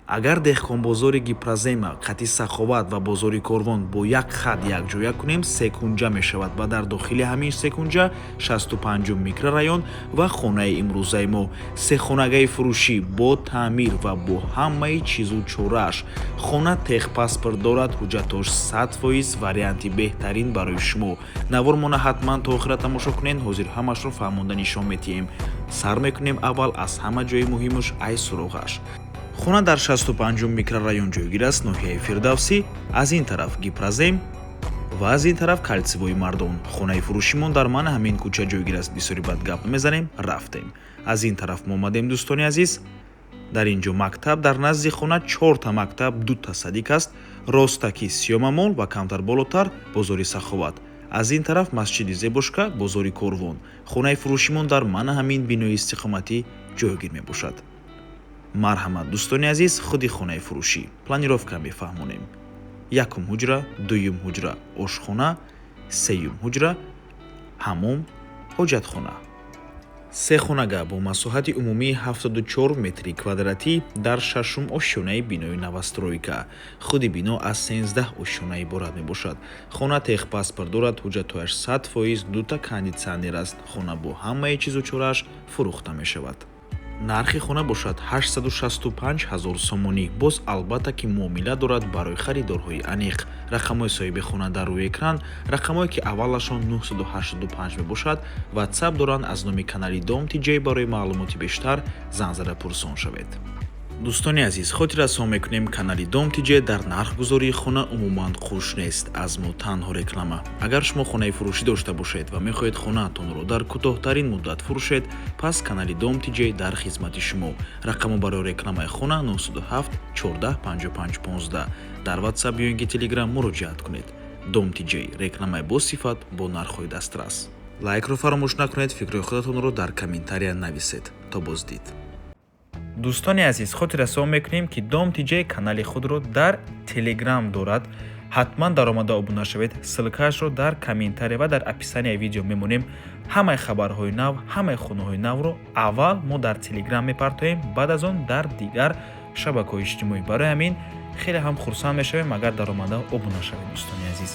агар деҳқонбозори Гипразема, қати Саховат ва бозори Корвон бо як хат якҷоя кунем, секунҷа мешавад ва дар дохили ҳамин секунҷа 65 микрорайон ва хонаи имрӯзаи мо, сехонагаи фурӯшӣ бо таъмир ва бо ҳамаи чизу чорааш. хона техпаспорт дорад, ҳуҷҷатош 100% варианти беҳтарин барои шумо. навормона ҳатман то охира тамошо кунед, ҳозир ҳамашро фаҳмонда нишон метиҳем. сар мекунем аввал аз ҳама ҷои муҳимаш ай суроғаш. хона дар 65 микрорайон ҷойгир аст, ноҳияи Фирдавсӣ, аз ин тараф Гипразем ва аз ин тараф Калцевои Мардон. хонаи фурӯшимон дар ман ҳамин кӯча ҷойгир аст. бисёри бад гап намезанем, рафтем. аз ин тараф мо омадем, дӯстони азиз. дар ин ҷо мактаб, дар назди хона 4 мактаб, 2 садик аст, ростаки сиёмамол ва камтар болотар бозори Саховат. аз ин тараф масҷиди Зебошка, бозори Корвон. хонаи фурӯшимон дар мана ҳамин бинои истиқоматӣ ҷойгир мебошад. марҳамат дӯстони азиз, худи хонаи фурӯшӣ. планировка мефаҳмонем. якум ҳуҷра, дуюм ҳуҷра ошхона, сеюм ҳуҷра ҳаммом, ҳоҷатхона. се хонага бо масоҳати умумии 74 метри квадратӣ дар шашум ошёнаи бинои новостройка. худи бино аз 13 ошёна иборат мебошад. хона техпаспорт дорад, ҳуҷҷатҳояш 100%, 2 кондитсионер аст. хона бо ҳамаи чизу чорааш фурӯхта мешавад. нархи хона бошад 865 000 сомонӣ. боз албатта ки муомила дорад барои харидорҳои аниқ. рақамҳои соҳиби хона дар рӯи экран, рақамҳое ки аввалашон 985 мебошад. ватсап доранд. аз номи канали Дом TJ барои маълумоти бештар занг зада пурсон шавед. дӯстони азиз, хотир расон мекунем, канали Дом TJ дар нархгузории хона умуман хуш нест. аз мо танҳо реклама. агар шумо хонаи фурӯшӣ дошта бошед ва мехоҳед хонаатонро дар кӯтоҳтарин муддат фурӯшед, пас канали Дом TJ дар хизмати шумо. рақамо барои рекламаи хона 907 14 55 15. дар ватсап ё инки телеграм муроҷиат кунед. Дом TJ, рекламаи босифат бо нархҳои дастрас. лайкро фаромӯш накунед, фикрҳои худатонро дар комментария нависед. то боздид. дӯстони азиз, хотир расон мекунем ки Дом TJ канали худро дар телеграм дорад. ҳатман даромада обуна шавед. ссилкаашро дар комментария ва дар описанияи видео мемонем. ҳамаи хабарҳои нав, ҳамаи хонаҳои навро аввал мо дар телеграм мепартоем, баъд аз он дар дигар шабакаҳои иҷтимоӣ. барои ҳамин хеле ҳам хурсанд мешавем агар даромада обуна шавед. дӯстони азиз.